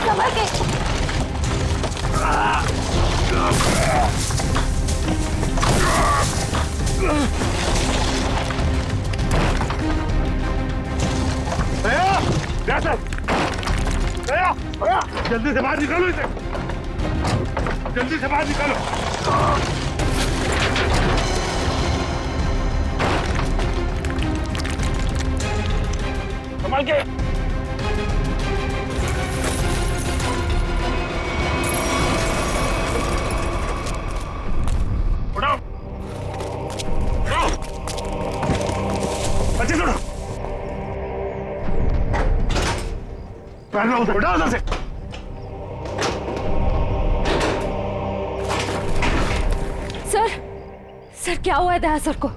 संभल के। जल्दी से बाहर निकालो इसे, जल्दी से बाहर निकालो। संभाल के। उठाओ, उठाओ, बच्चे छोड़ो। पहले उधर उठाओ, उधर से। सर क्या हुआ है दया सर को?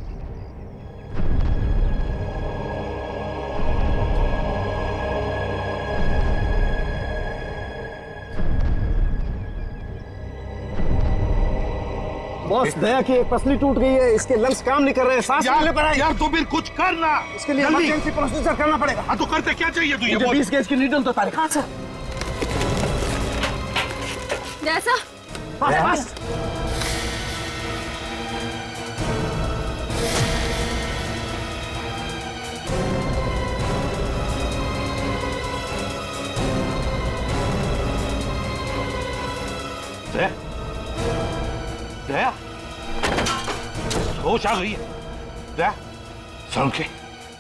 बॉस, दया की एक पसली टूट गई है, इसके लंग्स काम नहीं कर रहे हैं, सांस लेने पर है। यार तू फिर कुछ करना, इसके लिए इमरजेंसी प्रोसीजर करना पड़ेगा। हाँ तो करते क्या चाहिए तुझे? मुझे 20 गेज की नीडल तो तारीख। हाँ सर। जैसा बस दया, होश आ गई है दया? समझ के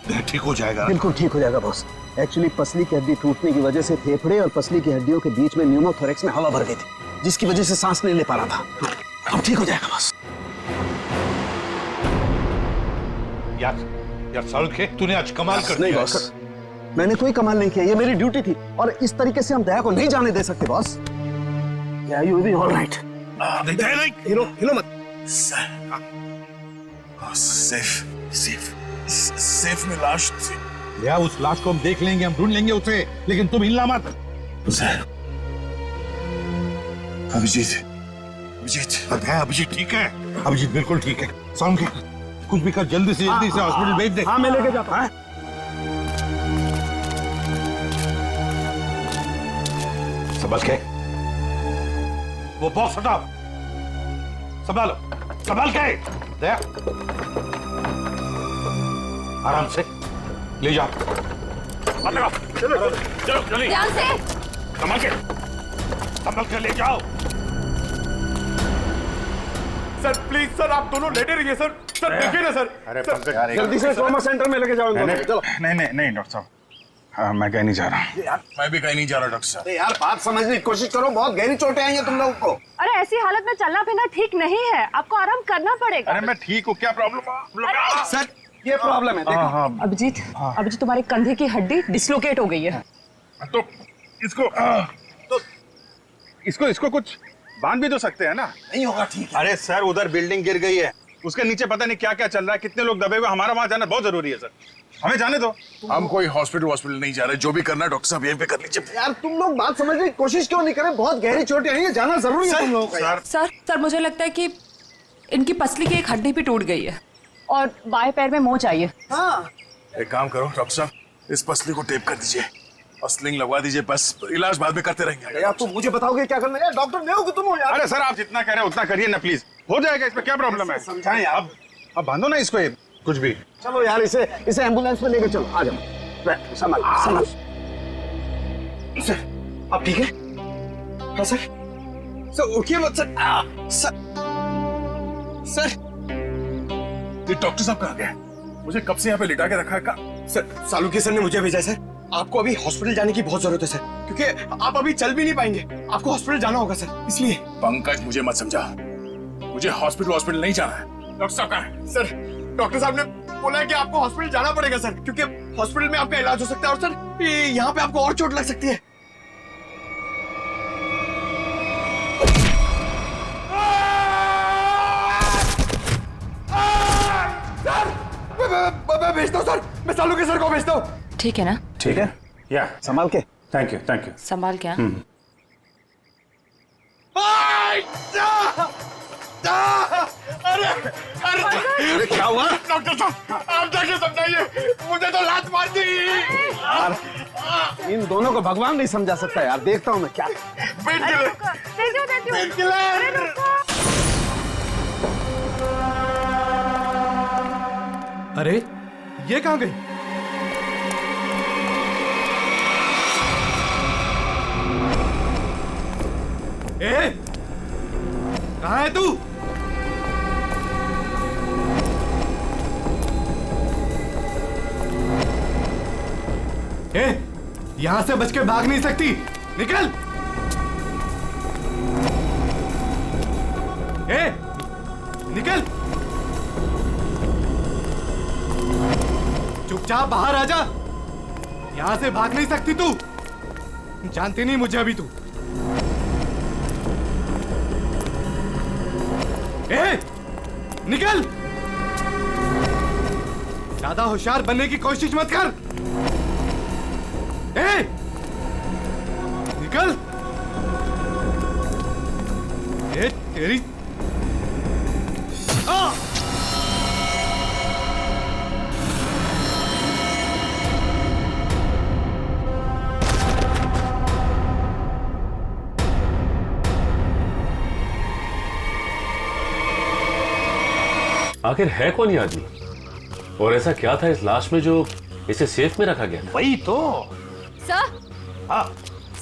दया ठीक हो जाएगा। बिल्कुल ठीक हो जाएगा बॉस। एक्चुअली पसली की हड्डी टूटने की वजह से फेफड़े और पसली की हड्डियों के बीच में न्यूमोथोरेक्स में हवा भर गई थी, जिसकी वजह से सांस नहीं ले पा रहा था। अब ठीक हो जाएगा बॉस। यार सालू के तूने आज कमाल कर नहीं दिया। बॉस, मैंने कोई कमाल नहीं किया, ये मेरी ड्यूटी थी और इस तरीके से हम दया को नहीं जाने दे सकते बॉस। या यू विल बी ऑलराइट। नहीं हिलो मत। सेफ में लाश थी। या उस लाश को हम देख लेंगे, हम ढूंढ लेंगे उसे, लेकिन तुम हिलना मत। अभिजीत ठीक है, अभिजीत बिल्कुल ठीक है। साउंड के कुछ भी कर, जल्दी से हॉस्पिटल भेज दे। हाँ मैं लेके जाता हूँ। संभल के, वो बॉक्स हटाओ, संभालो, संभाल के। दया आराम से ले जाओ। चलो जल्दी, ध्यान से। संभल के ले जाओ। सर प्लीज सर, आप दोनों लेटे रहिए सर। सर देखिए ना सर। अरे जल्दी से ट्रॉमा सेंटर में लेके जाओ। चलो। नहीं डॉक्टर साहब, हाँ मैं कहीं नहीं जा रहा। मैं भी कहीं नहीं जा रहा डॉक्टर साहब। यार बात समझने की कोशिश करो, बहुत गहरी चोटें आई हैं तुम लोगों को। अरे ऐसी हालत में चलना फिरना ठीक नहीं है, आपको आराम करना पड़ेगा। अरे मैं ठीक हूँ, क्या प्रॉब्लम? सर ये प्रॉब्लम है, देखो। अभिजीत, अभिजीत तुम्हारे कंधे की हड्डी डिसलोकेट हो गई है। तो इसको कुछ बांध भी तो सकते हैं ना? नहीं होगा ठीक है। अरे सर उधर बिल्डिंग गिर गई है, उसके नीचे पता नहीं क्या क्या चल रहा है, कितने लोग दबे हुए, हमारा वहां जाना बहुत जरूरी है सर, हमें जाने दो। हम कोई हॉस्पिटल नहीं जा रहे, जो भी करना है डॉक्टर साहब यहीं पे कर लीजिए। यार तुम लोग बात समझने की कोशिश क्यों नहीं करे? बहुत गहरी चोटें आई हैं, जाना जरूरी है तुम लोगों का। सर मुझे लगता है कि इनकी पसली की एक हड्डी भी टूट गई है और बाएं पैर में मोच आई है। हाँ एक काम करो डॉक्टर साहब, इस पसली को टेप कर दीजिए और स्लिंग लगवा दीजिए, बस इलाज बाद में करते रहेंगे। यार तुम मुझे बताओगे क्या करना है? यार डॉक्टर नहीं हो कि तुम हो यार। अरे सर आप जितना कह रहे हैं उतना करिए ना प्लीज, हो जाएगा, इसमें क्या प्रॉब्लम है? समझाएं यार। अब बांधो ना इसको, कुछ भी। चलो यार इसे एम्बुलेंस में लेके चलो, आ जाओ। संभल। सर आप ठीक है? हाँ सर उठिए मत सर। सर ये डॉक्टर साहब कहाँ गए? मुझे कब से यहाँ पे लिटा के रखा है का? सर सालुकी सर ने मुझे भेजा है सर। आपको अभी हॉस्पिटल जाने की बहुत जरूरत है सर, क्योंकि आप अभी चल भी नहीं पाएंगे, आपको हॉस्पिटल जाना होगा सर, इसलिए। पंकज मुझे मत समझा, मुझे हॉस्पिटल नहीं जाना है। डॉक्टर साहब कहाँ है? सर डॉक्टर साहब ने बोला है कि आपको हॉस्पिटल जाना पड़ेगा सर, क्योंकि हॉस्पिटल में आपका इलाज हो सकता है और सर यहाँ पे आपको और चोट लग सकती है। मैं भेजता हूँ सर, मैं सालुकी सर को भेजता हूँ। ठीक है ना? ठीक है, या संभाल के। Thank you. संभाल क्या? अरे क्या हुआ? डॉक्टर साहब आप जाके समझाइए, मुझे तो लात मार दी। इन दोनों को भगवान नहीं समझा सकता यार। देखता हूँ मैं क्या। अरे ये कहाँ गई? ए, कहाँ है तू? ए, यहां से बच के भाग नहीं सकती, निकल। ए, निकल, चुपचाप बाहर आ जा। यहां से भाग नहीं सकती तू। जानती नहीं मुझे अभी तू। ए, निकल। ज्यादा होशियार बनने की कोशिश मत कर। ए, निकल। ए, तेरी आखिर है कौन ये आदमी और ऐसा क्या था इस लाश में जो इसे सेफ में रखा गया था? वही तो। सर, हाँ,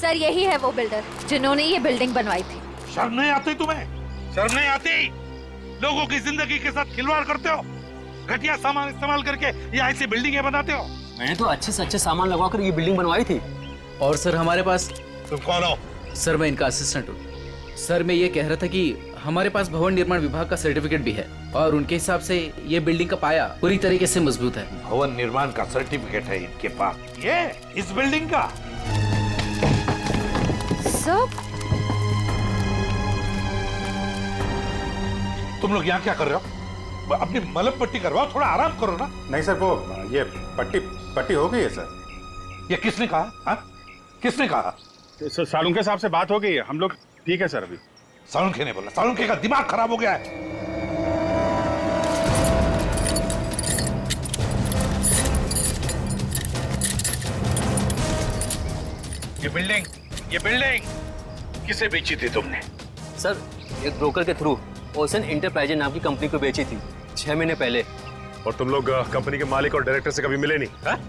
सर यही है वो बिल्डर जिन्होंने ये बिल्डिंग बनवाई थी। शर्म नहीं आती तुम्हें? शर्म नहीं आती? लोगों की जिंदगी के साथ खिलवाड़ करते हो, घटिया सामान इस्तेमाल करके ये ऐसी बिल्डिंगें बनाते हो। मैंने तो अच्छे से अच्छे सामान लगवाकर ये बिल्डिंग बनवाई थी। और सर हमारे पास। तुम कौन हो? सर मैं इनका असिस्टेंट हूँ। सर मैं ये कह रहा था कि हमारे पास भवन निर्माण विभाग का सर्टिफिकेट भी है और उनके हिसाब से ये बिल्डिंग का पाया पूरी तरीके से मजबूत है। भवन निर्माण का सर्टिफिकेट है इनके पास? ये इस बिल्डिंग का? सर, तुम लोग यहाँ क्या कर रहे हो? अपनी मलम पट्टी करवाओ, थोड़ा आराम करो ना। नहीं सर, वो ये पट्टी हो गई है सर। ये किसने कहा? हाँ? किसने कहा? सालुंके साहब से बात हो गई है, हम लोग ठीक है सर। अभी सालुंके ने बोला? सालुंके का दिमाग खराब हो गया है। ये बिल्डिंग किसे बेची थी तुमने? सर एक ब्रोकर के थ्रू ओशन इंटरप्राइजेज नाम की कंपनी को बेची थी 6 महीने पहले। और तुम लोग कंपनी के मालिक और डायरेक्टर से कभी मिले नहीं? हाँ?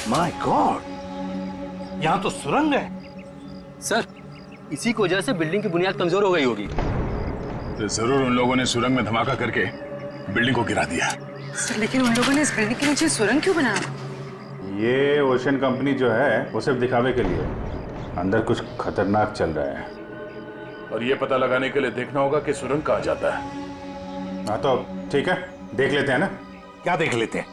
माय गॉड, यहाँ तो सुरंग है। सर इसी की वजह से बिल्डिंग की बुनियाद कमजोर हो गई होगी। तो जरूर उन लोगों ने सुरंग में धमाका करके बिल्डिंग को गिरा दिया। सर लेकिन उन लोगों ने इस बिल्डिंग के नीचे सुरंग क्यों बनाया? ये ओशन कंपनी जो है वो सिर्फ दिखावे के लिए, अंदर कुछ खतरनाक चल रहा है। और ये पता लगाने के लिए देखना होगा कि सुरंग कहाँ जाता है। हाँ तो ठीक है, देख लेते हैं ना। क्या देख लेते हैं?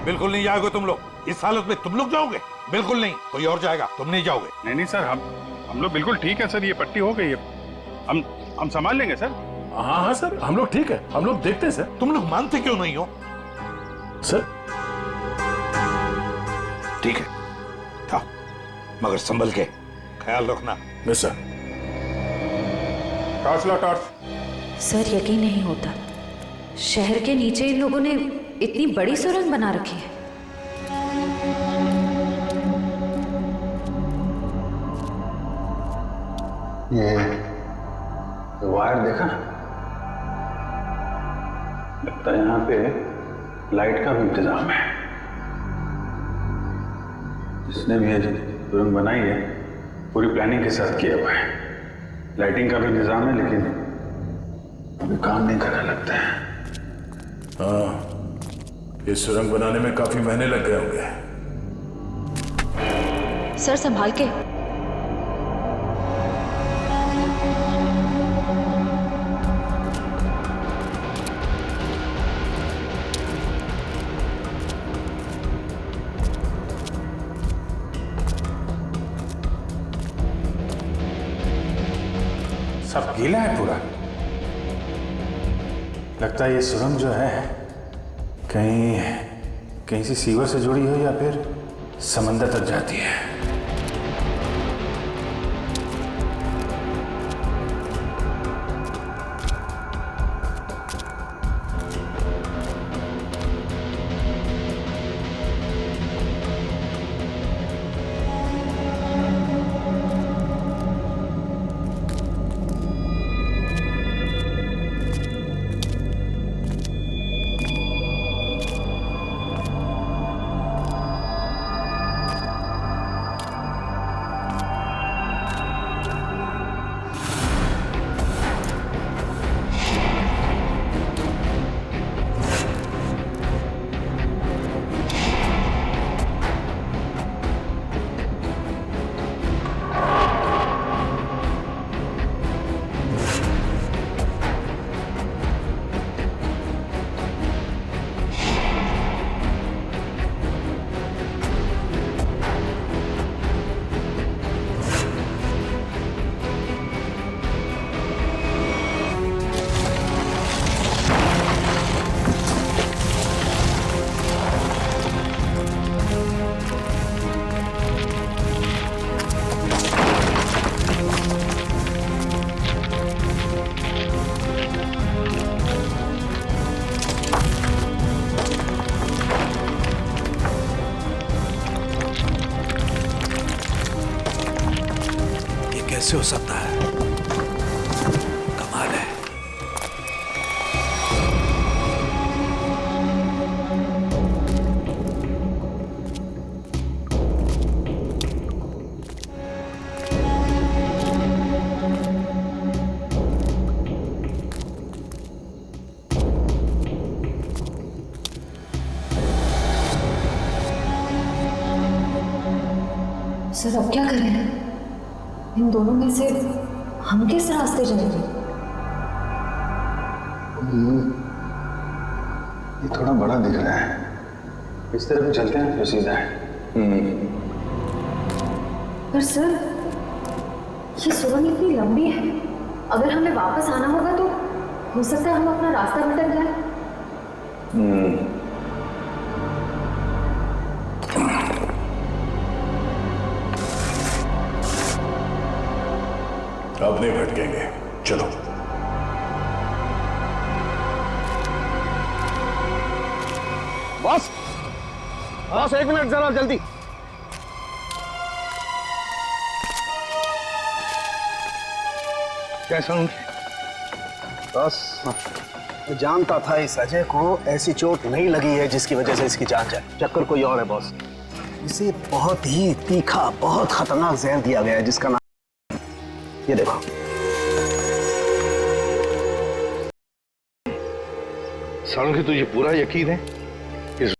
बिल्कुल नहीं जाओगे तुम लोग। इस हालत में तुम लोग जाओगे? बिल्कुल नहीं, कोई और जाएगा, तुम नहीं जाओगे। नहीं नहीं सर, हम लोग बिल्कुल ठीक है सर। ये पट्टी हो गई है, हम संभाल लेंगे सर। हाँ हाँ सर, हम लोग ठीक है, हम लोग देखते हैं सर। तुम लोग मानते क्यों नहीं हो? सर ठीक है, था, मगर संभल के ख्याल रखना। Yes sir. टॉर्च लो, टॉर्च। सर यकीन नहीं होता, शहर के नीचे इन लोगों ने इतनी बड़ी सुरंग बना रखी है। ये वायर देखा? लगता है यहाँ पे लाइट का भी इंतजाम है। जिसने भी ये सुरंग बनाई है पूरी प्लानिंग के साथ किया हुआ है। लाइटिंग का भी इंतजाम है, लेकिन अभी काम नहीं करने लगता है। हाँ, इस सुरंग बनाने में काफी महीने लग गए होंगे। सर संभाल के। सब गीला है पूरा। लगता है ये सुरंग जो है कहीं कहीं से सीवर से जुड़ी हो या फिर समंदर तक जाती है। कैसे हो सकता है? कमाल है। सर अब क्या करें? इन दोनों में से हम किस रास्ते जाएंगे? ये थोड़ा बड़ा दिख रहा है, इस तरफ चलते हैं जो सीधा है। पर सर ये सुरंग इतनी लंबी है, अगर हमें वापस आना होगा तो हो सकता है हम अपना रास्ता भटक जाए। अब नहीं भटकेंगे, चलो। बॉस, बॉस 1 मिनट जरा जल्दी। कैसा हूँ? बस मैं जानता था इस अजय को ऐसी चोट नहीं लगी है जिसकी वजह से इसकी जान जाए। चक्कर कोई और है बॉस। इसे बहुत ही तीखा, बहुत खतरनाक जहर दिया गया है जिसका नाम ये देखो। सालुंखी तुझे पूरा यकीन है इस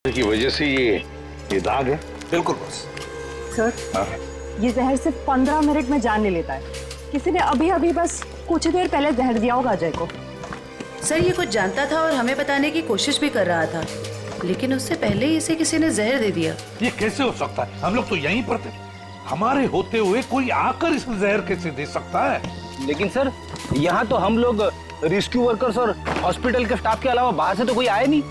की वजह से ये दाग है? बिल्कुल बॉस। सर ये जहर सिर्फ 15 मिनट में जान ले लेता है। किसी ने अभी अभी बस कुछ देर पहले जहर दिया होगा अजय को। सर ये कुछ जानता था और हमें बताने की कोशिश भी कर रहा था, लेकिन उससे पहले ही इसे किसी ने जहर दे दिया। ये कैसे हो सकता है? हम लोग तो यहीं पर थे, हमारे होते हुए कोई आकर इस जहर कैसे दे सकता है? लेकिन सर यहाँ तो हम लोग रेस्क्यू वर्कर्स और हॉस्पिटल के स्टाफ के अलावा बाहर से तो कोई आया नहीं।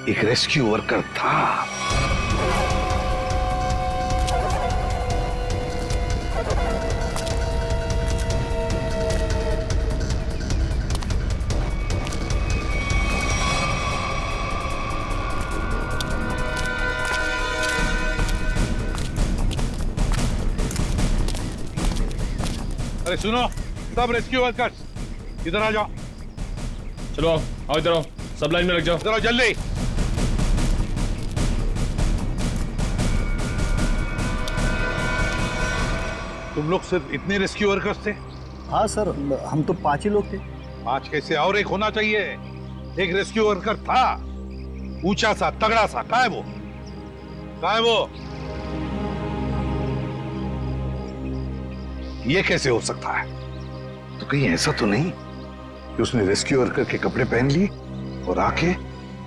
एक रेस्क्यू वर्कर था। अरे सुनो सब रेस्क्यू वर्कर्स, इधर आ जाओ। चलो आओ इधर आओ, सब लाइन में लग जाओ। इधर आओ जल्दी। तुम लोग सिर्फ इतने रेस्क्यू वर्कर्स थे? हाँ सर, हम तो 5 ही लोग थे। 5 कैसे? और एक होना चाहिए। एक रेस्क्यू वर्कर था, ऊंचा सा, तगड़ा सा। कहाँ है वो? कहाँ है वो? ये कैसे हो सकता है? तो कहीं ऐसा तो नहीं कि उसने रेस्क्यू वर्कर के कपड़े पहन लिए और आके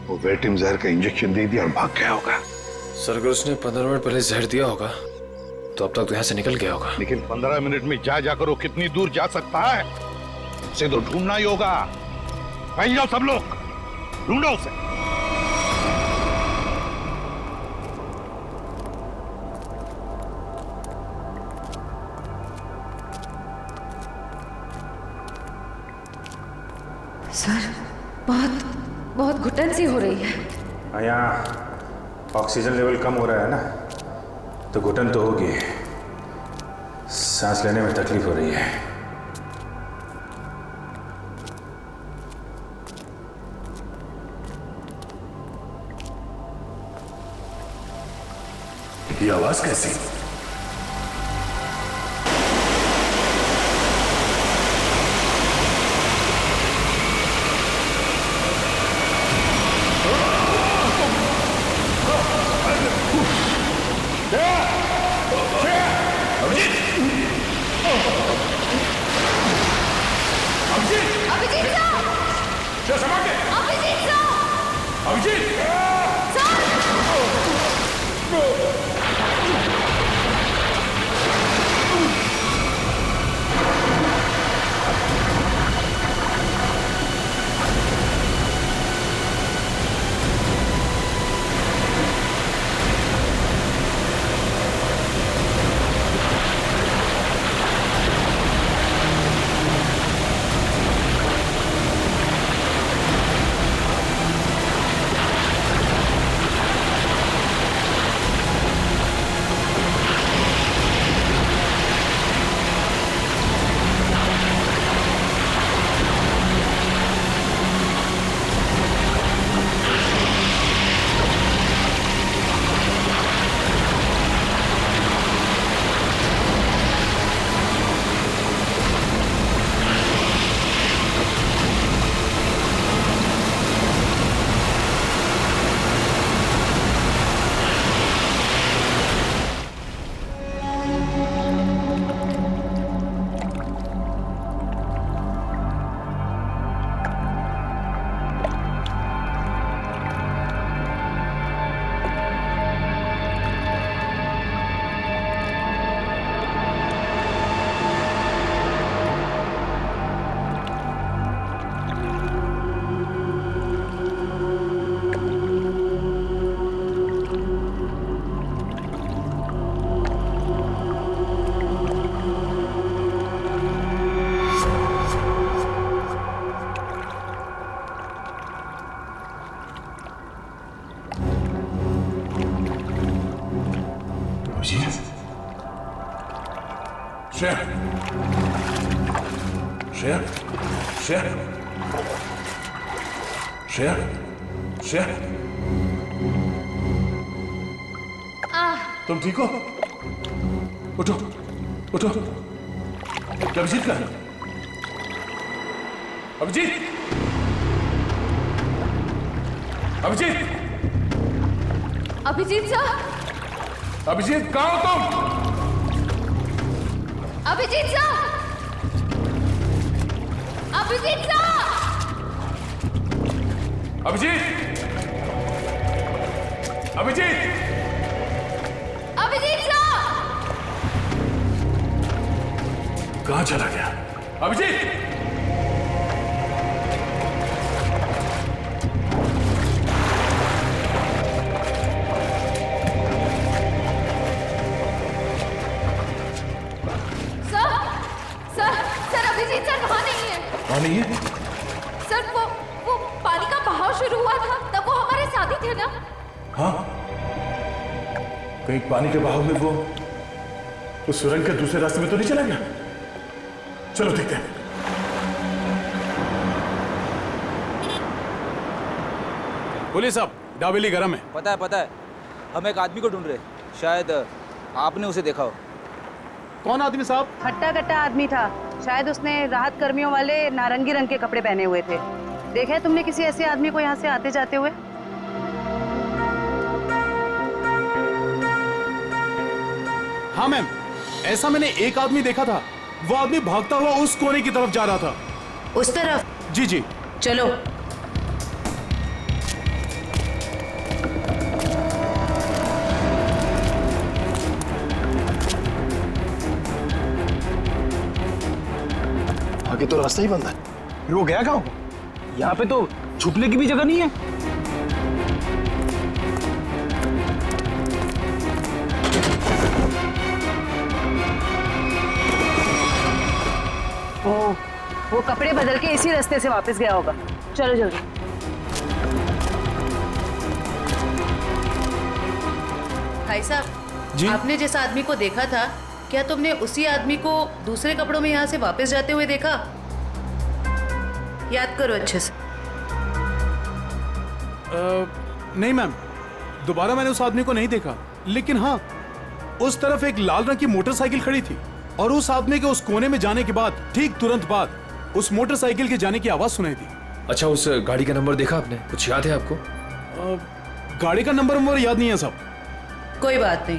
वो वेटिम जहर का इंजेक्शन दे दिया और भाग गया होगा? सर अगर उसने 15 मिनट पहले जहर दिया होगा तो अब तक तो यहाँ से निकल गया होगा। लेकिन 15 मिनट में जाकर वो कितनी दूर जा सकता है, उसे तो ढूंढना ही होगा। कहीं जाओ सब लोग, ढूंढो उसे। सर, बहुत घुटन सी हो रही है। यहाँ ऑक्सीजन लेवल कम हो रहा है ना, तो घुटन तो होगी, सांस लेने में तकलीफ हो रही है। ये आवाज कैसी? श्रेया, श्रेया, श्रेया, श्रेया, श्रेया, तुम ठीक हो? उठो, उठो। अभिजीत का? अभिजीत, अभिजीत, अभिजीत साहब, अभिजीत कहाँ हो तुम? अभिजीत साहब, अभिजीत साहब, अभिजीत, अभिजीत, अभिजीत साहब, कहाँ चला गया? अभिजीत, कहाँ नहीं है? सर वो पानी का बहाव शुरू हुआ था तब वो हमारे साथ ही थे ना? हाँ, कहीं पानी के बहाव में वो उस सुरंग के दूसरे रास्ते में तो नहीं चला गया? चलो देखते हैं। बोलिए साहब, डाबेली गरम है। पता है। हम एक आदमी को ढूंढ रहे, शायद आपने उसे देखा हो। कौन आदमी साहब? हट्टा कट्टा आदमी था, शायद उसने राहत कर्मियों वाले नारंगी रंग के कपड़े पहने हुए थे। देखा है तुमने किसी ऐसे आदमी को यहाँ से आते जाते हुए? हाँ मैम, ऐसा मैंने एक आदमी देखा था। वो आदमी भागता हुआ उस कोने की तरफ जा रहा था। उस तरफ? जी जी। चलो। तो रास्ता ही बंद है। फिर वो गया कहाँ? यहाँ पे तो छुपने की भी जगह नहीं है। वो कपड़े बदल के इसी रास्ते से वापस गया होगा। चलो जल्दी। भाई साहब, आपने जिस आदमी को देखा था, क्या तुमने उसी आदमी को दूसरे कपड़ों में यहाँ से वापस जाते हुए देखा? याद करो अच्छे से। नहीं मैम, दोबारा मैंने उस आदमी को नहीं देखा, लेकिन हाँ, उस तरफ एक लाल रंग की मोटरसाइकिल खड़ी थी और उस आदमी के उस कोने में जाने के बाद ठीक तुरंत बाद उस मोटरसाइकिल के जाने की आवाज सुनाई दी। अच्छा, उस गाड़ी का नंबर देखा आपने? कुछ याद है आपको? गाड़ी का नंबर याद नहीं है साहब। कोई बात नहीं,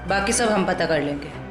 बाकी सब हम पता कर लेंगे।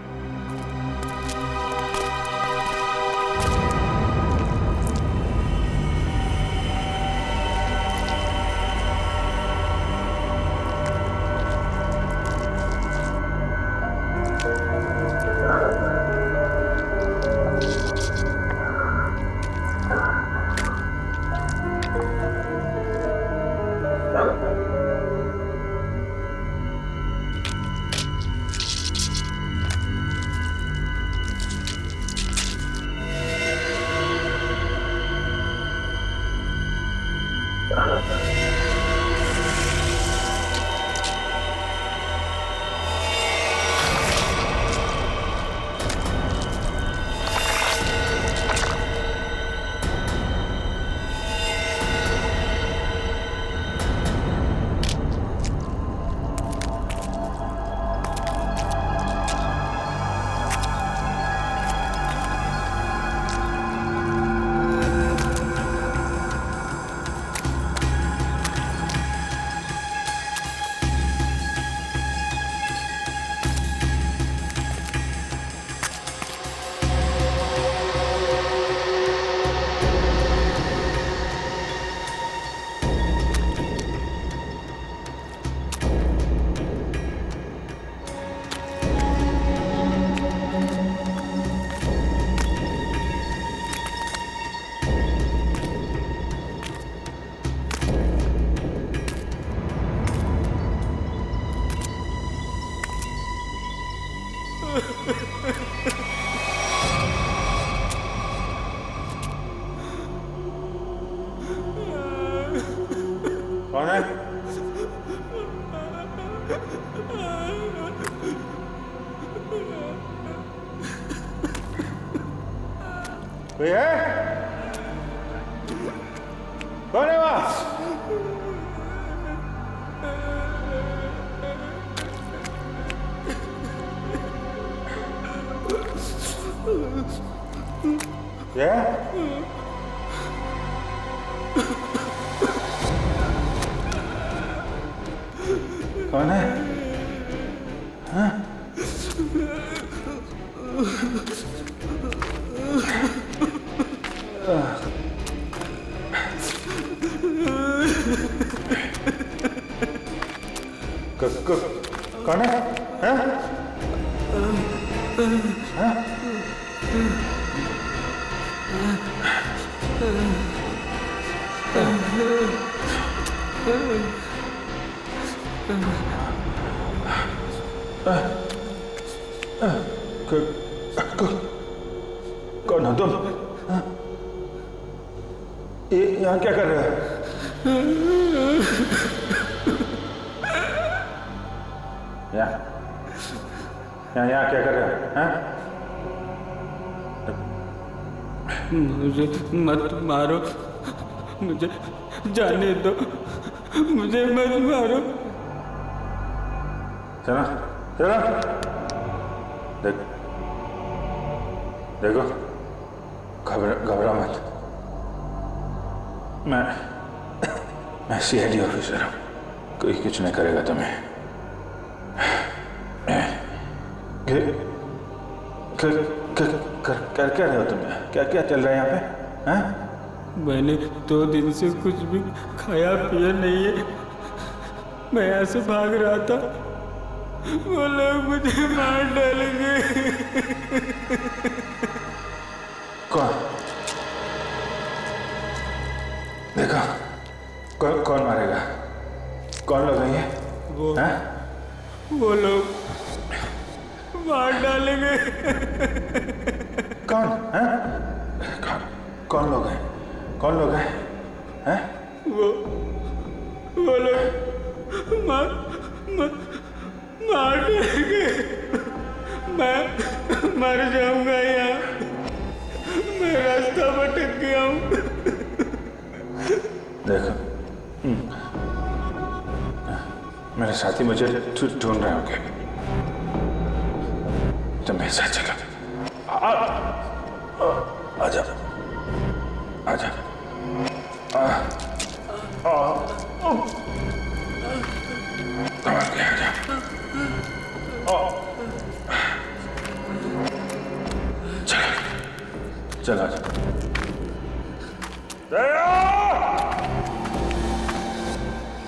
कौन है? कोई है? कौन है वहां? क्या? कौन है? हाँ? कौन है? हाँ? हाँ? कौन हो तुम? यहाँ क्या कर रहे हो? यहाँ क्या कर रहे हो? हाँ? मुझे मत मारो, मुझे जाने दो, मुझे मत मारो। चलो चलो, देखो, घबरा मत। मैं सीआईडी ऑफिसर हूँ, कोई कुछ नहीं करेगा तुम्हें। कर क्या रहे हो तुम? क्या क्या चल रहा है यहाँ पे? हाँ? मैंने 2 दिन से कुछ भी खाया पिया नहीं है। मैं यहाँ से भाग रहा था, वो लोग मुझे मार डालेंगे। कौन? कौन मारेगा? कौन लोग हैं ये? वो लोग मार डालेंगे। कौन? कौन लोग हैं? कौन लोग हैं? वो लोग मार डालेंगे। मैं मर जाऊंगा यहाँ। मैं रास्ता भटक गया हूँ। देखो, मेरे साथी मुझे ढूंढ रहे होंगे, तो मेरे साथ चलो। आजा, आजा। आजा। चलो, चलो।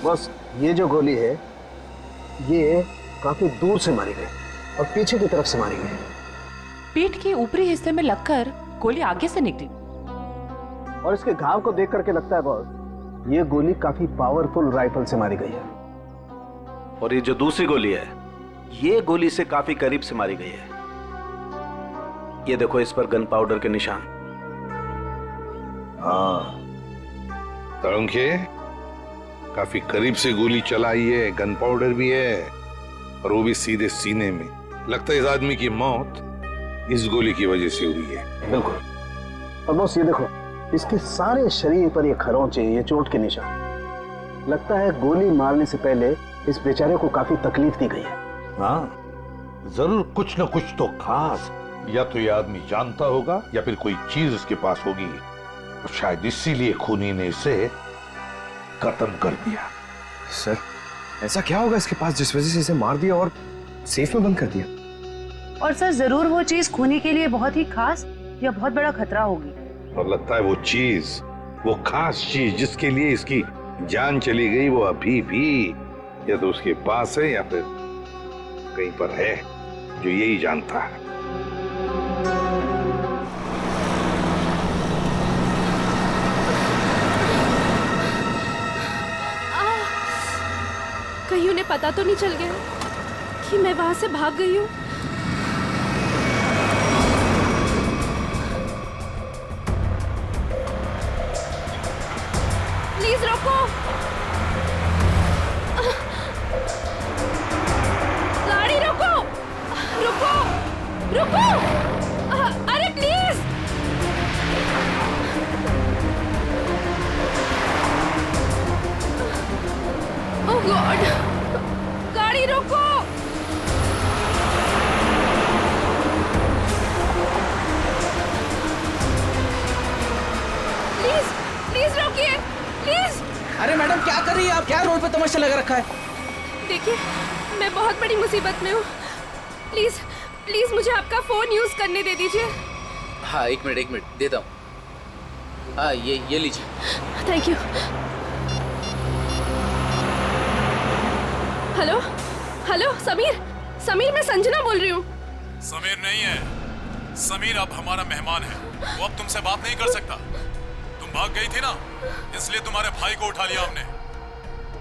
बस ये जो गोली है ये काफी दूर से मारी गई और पीछे की तरफ से मारी गई। पीठ के ऊपरी हिस्से में लगकर गोली आगे से निकली। और इसके घाव को देख करके लगता है बॉस ये गोली काफी पावरफुल राइफल से मारी गई है। और ये जो दूसरी गोली है ये गोली से काफी करीब से मारी गई है। ये देखो इस पर गन पाउडर के निशान। हाँ तरुणखे, काफी करीब से गोली चलाई है, गन पाउडर भी है और वो भी सीधे सीने में। लगता है इस आदमी की मौत इस गोली की वजह से हुई है। बिल्कुल। और बॉस ये देखो इसके सारे शरीर पर ये खरोंचे, ये चोट के निशान। लगता है गोली मारने से पहले इस बेचारे को काफी तकलीफ दी गई है। हाँ जरूर कुछ न कुछ तो खास, या तो ये आदमी जानता होगा या फिर कोई चीज इसके पास होगी, तो शायद इसीलिए खूनी ने इसे खत्म कर दिया। सर ऐसा क्या होगा इसके पास जिस वजह से इसे मार दिया और सेफ में बंद कर दिया? और सर जरूर वो चीज खूनी के लिए बहुत ही खास या बहुत बड़ा खतरा होगी। और लगता है वो चीज, वो खास चीज जिसके लिए इसकी जान चली गई, वो अभी भी या तो उसके पास है या फिर कहीं पर है जो यही जानता है। कहीं उन्हें पता तो नहीं चल गया कि मैं वहां से भाग गई हूँ? प्लीज रोको, गाड़ी रोको, रुको, रुको, अरे प्लीज। ओह गॉड, गाड़ी रोको। प्लीज प्लीज रोकिए, प्लीज। अरे मैडम क्या कर रही है आप? क्या रोड पे तमाशा लगा रखा है? देखिए मैं बहुत बड़ी मुसीबत में हूँ। प्लीज प्लीज मुझे आपका फोन यूज करने दे दीजिए। हाँ एक मिनट देता हूँ। हाँ ये लीजिए। Thank you. Hello hello Sameer, मैं संजना बोल रही हूँ। समीर नहीं है, समीर अब हमारा मेहमान है, वो अब तुमसे बात नहीं कर सकता। तुम भाग गई थी ना, इसलिए तुम्हारे भाई को उठा लिया हमने।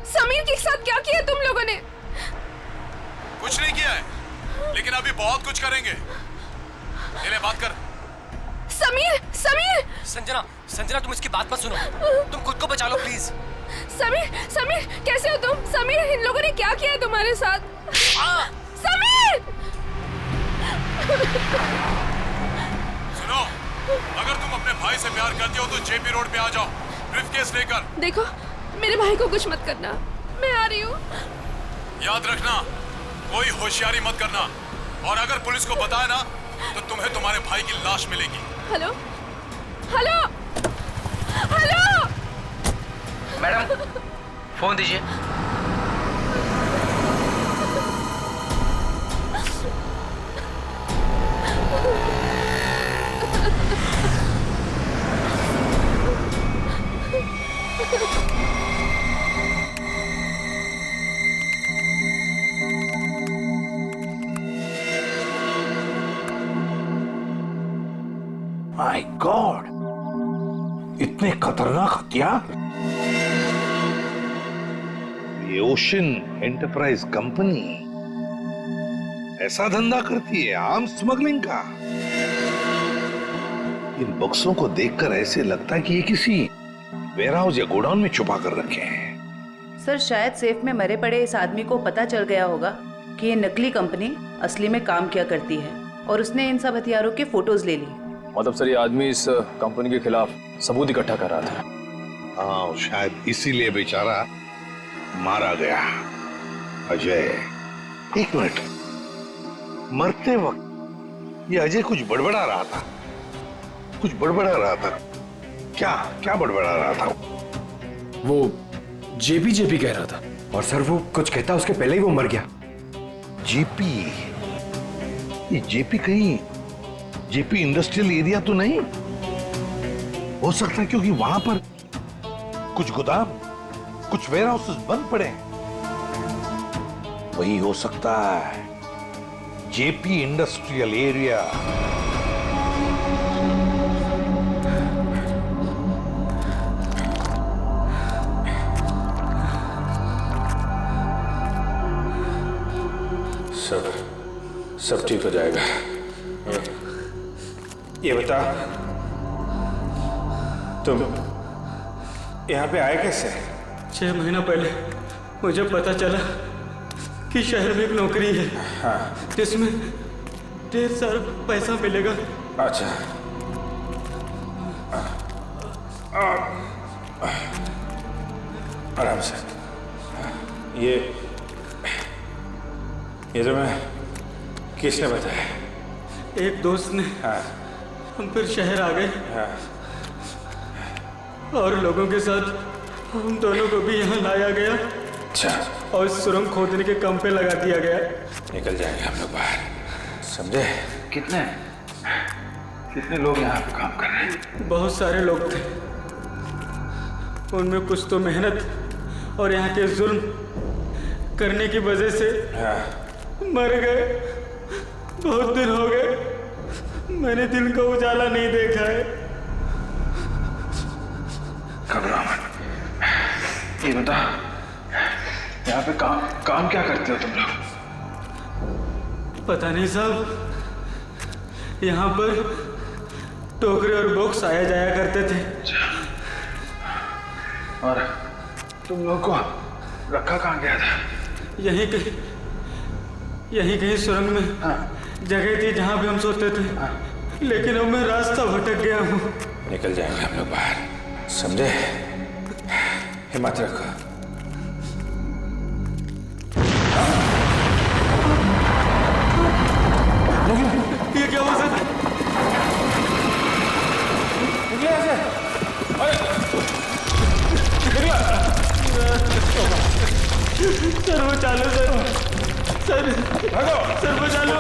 समीर के साथ क्या किया तुम लोगों ने? कुछ नहीं किया है, लेकिन अभी बहुत कुछ करेंगे। ले बात कर। समीर संजना तुम इसकी बात मत सुनो, तुम खुद को बचा लो प्लीज। समीर कैसे हो तुम? समीर इन लोगों ने क्या किया है तुम्हारे साथ? समीर सुनो, अगर तुम अपने भाई से प्यार करती हो तो जेपी रोड पे आ जाओ, ब्रीफकेस लेकर। देखो मेरे भाई को कुछ मत करना, मैं आ रही हूँ। याद रखना कोई होशियारी मत करना, और अगर पुलिस को बताया ना तो तुम्हें तुम्हारे भाई की लाश मिलेगी। हेलो मैडम फोन दीजिए। माय गॉड, इतने खतरनाक हथियार। ये ओशन एंटरप्राइज कंपनी ऐसा धंधा करती है, आर्म स्मगलिंग का। इन बक्सों को देखकर ऐसे लगता है कि ये किसी वेयरहाउस या गोडाउन में छुपा कर रखे हैं। सर शायद सेफ में मरे पड़े इस आदमी को पता चल गया होगा कि ये नकली कंपनी असली में काम किया करती है और उसने इन सब हथियारों के फोटोज ले ली। मतलब सर ये आदमी इस कंपनी के खिलाफ सबूत इकट्ठा कर रहा था। हाँ, शायद इसीलिए बेचारा मारा गया। अजय, एक मिनट, मरते वक्त ये अजय कुछ बड़बड़ा रहा था, कुछ बड़बड़ा रहा था। क्या क्या बड़बड़ा रहा था? वो जेपी कह रहा था। और सर वो कुछ कहता उसके पहले ही वो मर गया। जेपी? ये जेपी कहीं जेपी इंडस्ट्रियल एरिया तो नहीं हो सकता, क्योंकि वहां पर कुछ गोदाम, कुछ वेयर हाउसेस बंद पड़े हैं। वही हो सकता है, जेपी इंडस्ट्रियल एरिया। सब ठीक हो जाएगा। ये बता, तुम यहाँ पे आए कैसे? 6 महीना पहले मुझे पता चला कि शहर में एक नौकरी है। हाँ। जिसमें ढेर सारा पैसा मिलेगा। अच्छा। आराम से। ये जो मैं किसने बताया? एक दोस्त ने। हाँ। हम फिर शहर आ गए। हाँ। और लोगों के साथ हम दोनों को भी यहाँ लाया गया। अच्छा। और सुरंग खोदने के काम पे लगा दिया गया। निकल जाएंगे हम लोग बाहर, समझे? कितने लोग यहाँ पे काम कर रहे हैं? बहुत सारे लोग थे। उनमें कुछ तो मेहनत और यहाँ के जुल्म करने की वजह से मर गए। बहुत दिन हो गए मैंने दिन का उजाला नहीं देखा है। घबरा मत। ये बता, यहाँ पे काम क्या करते हो तुम लोग? पता नहीं साहब, यहाँ पर टोकरे और बॉक्स आया जाया करते थे। और तुम लोग को रखा कहाँ गया था? यहीं कहीं सुरंग में जगह थी जहाँ भी हम सोते थे। लेकिन अब मैं रास्ता भटक गया हूँ। निकल जाएंगे हम लोग बाहर, समझे? हिम्मत रखो। ये क्या हुआ सर? निकले ऐसे? सर बचा लो सर, सर बचा लो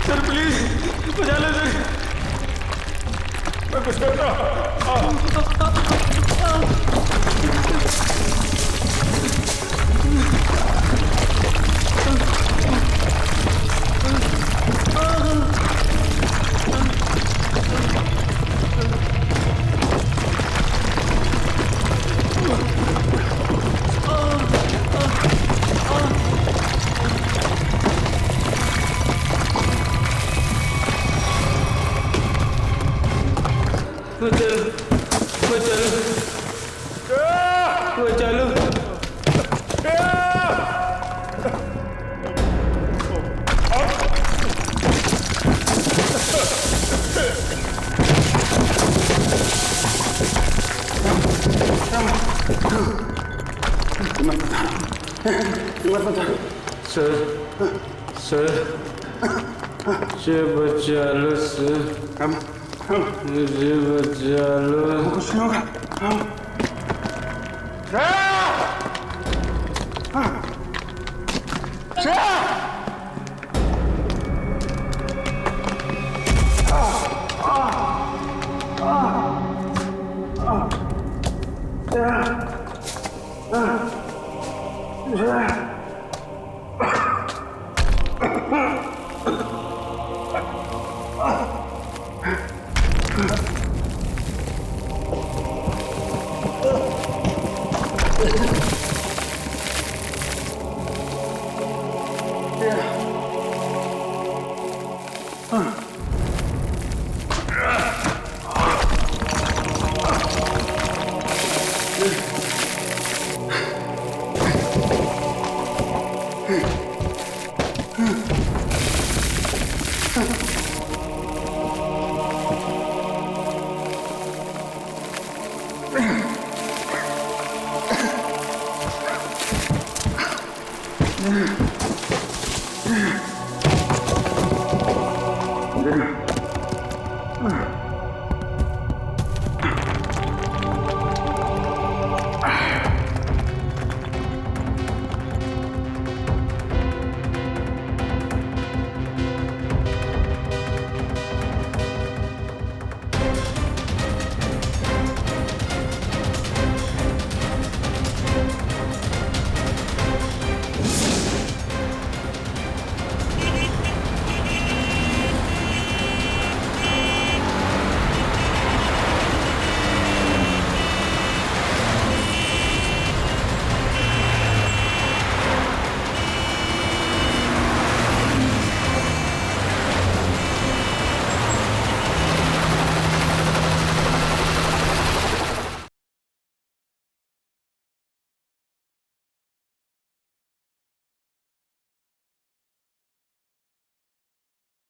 सर प्लीज बचा लो सर। मैं कुछ करता हूँ। मुझे बचा लो सर, मुझे बचा लो। कुछ नहीं होगा। इधर